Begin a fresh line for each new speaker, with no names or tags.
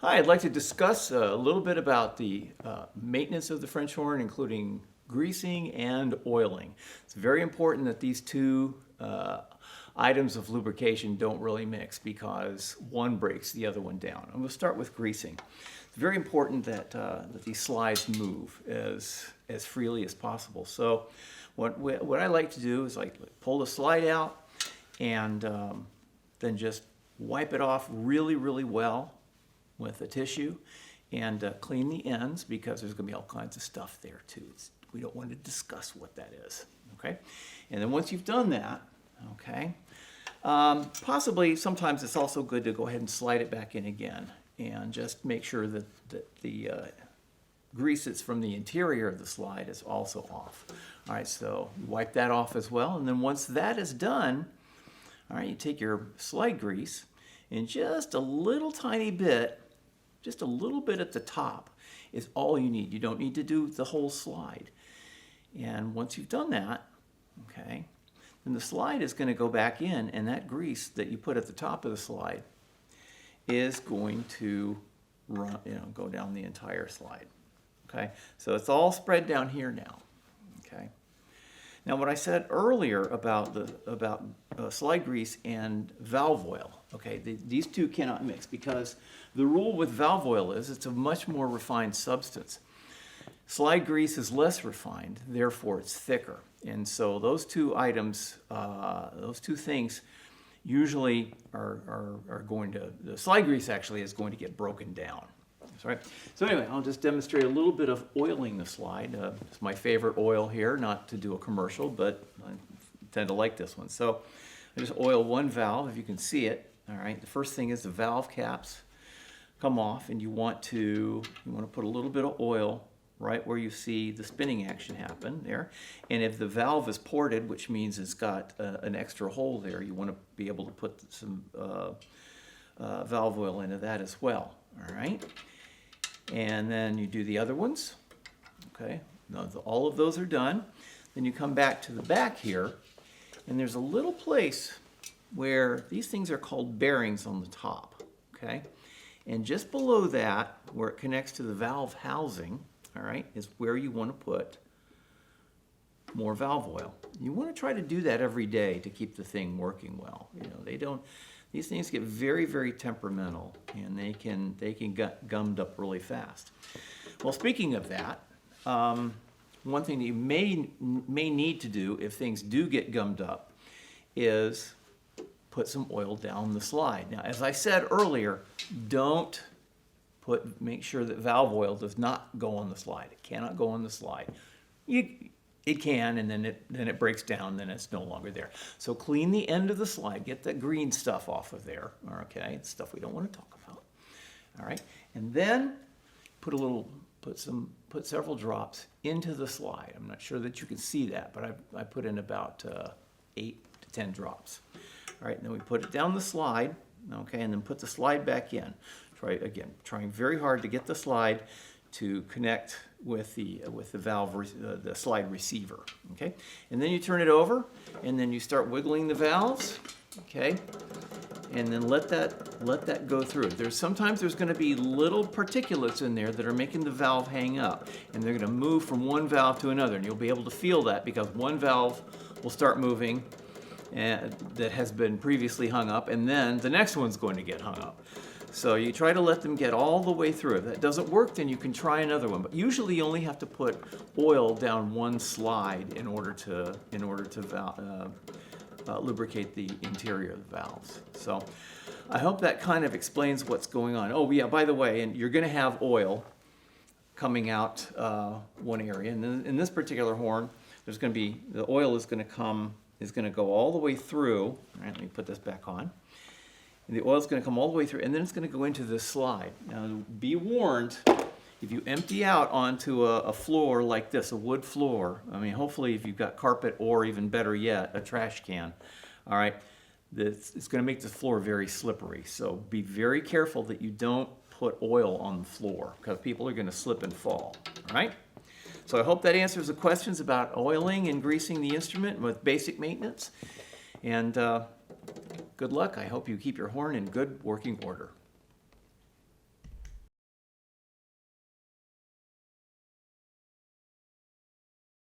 Hi, I'd like to discuss a little bit about the maintenance of the French horn, including greasing and oiling. It's very important that these two items of lubrication don't really mix because one breaks the other one down. I'm going to start with greasing. It's very important that, that these slides move as freely as possible. So what I like to do is like pull the slide out and then just wipe it off really, really well with a tissue and clean the ends because there's going to be all kinds of stuff there too. We don't want to discuss what that is, okay? And then once you've done that, okay, possibly sometimes it's also good to go ahead and slide it back in again and just make sure that the grease that's from the interior of the slide is also off. All right, so you wipe that off as well, and then once that is done, all right, you take your slide grease and just a little tiny bit, just a little bit at the top is all you need. You don't need to do the whole slide. And once you've done that, okay, then the slide is going to go back in, and that grease that you put at the top of the slide is going to run, go down the entire slide. Okay, so it's all spread down here now. Okay. Now, what I said earlier about slide grease and valve oil, okay, these two cannot mix because the rule with valve oil is it's a much more refined substance. Slide grease is less refined, therefore it's thicker. And so those two items, those two things usually are going to, the slide grease actually is going to get broken down. That's right. So anyway, I'll just demonstrate a little bit of oiling the slide. It's my favorite oil here, not to do a commercial, but I tend to like this one. So I just oil one valve, if you can see it. All right. The first thing is the valve caps come off, and you want to put a little bit of oil right where you see the spinning action happen there. And if the valve is ported, which means it's got an extra hole there, you want to be able to put some valve oil into that as well. All right. And then you do the other ones. Okay, now all of those are done. Then you come back to the back here, and there's a little place where these things are called bearings on the top. Okay, and just below that, where it connects to the valve housing, all right, is where you want to put more valve oil. You want to try to do that every day to keep the thing working well. These things get very, very temperamental, and they can get gummed up really fast. Well, speaking of that, one thing that you may need to do if things do get gummed up is put some oil down the slide. Now, as I said earlier, make sure that valve oil does not go on the slide. It cannot go on the slide. It can, and then it breaks down, then it's no longer there. So clean the end of the slide, get that green stuff off of there, okay? It's stuff we don't want to talk about, all right? And then put several drops into the slide. I'm not sure that you can see that, but I put in about 8 to 10 drops. All right, and then we put it down the slide, okay, and then put the slide back in. Trying very hard to get the slide to connect with the valve, the slide receiver, okay? And then you turn it over, and then you start wiggling the valves, okay? And then let that go through. Sometimes there's going to be little particulates in there that are making the valve hang up, and they're going to move from one valve to another, and you'll be able to feel that because one valve will start moving that has been previously hung up, and then the next one's going to get hung up. So you try to let them get all the way through. If that doesn't work, then you can try another one. But usually you only have to put oil down one slide in order to lubricate the interior of the valves. So I hope that kind of explains what's going on. Oh yeah, by the way, and you're going to have oil coming out one area. And in this particular horn, there's going to be the oil is going to go all the way through. All right, let me put this back on. And the oil is going to come all the way through, and then it's going to go into this slide. Now, be warned, if you empty out onto a floor like this, a wood floor, I mean, hopefully if you've got carpet or even better yet, a trash can, all right, it's going to make the floor very slippery. So be very careful that you don't put oil on the floor because people are going to slip and fall, all right? So I hope that answers the questions about oiling and greasing the instrument with basic maintenance. And good luck. I hope you keep your horn in good working order.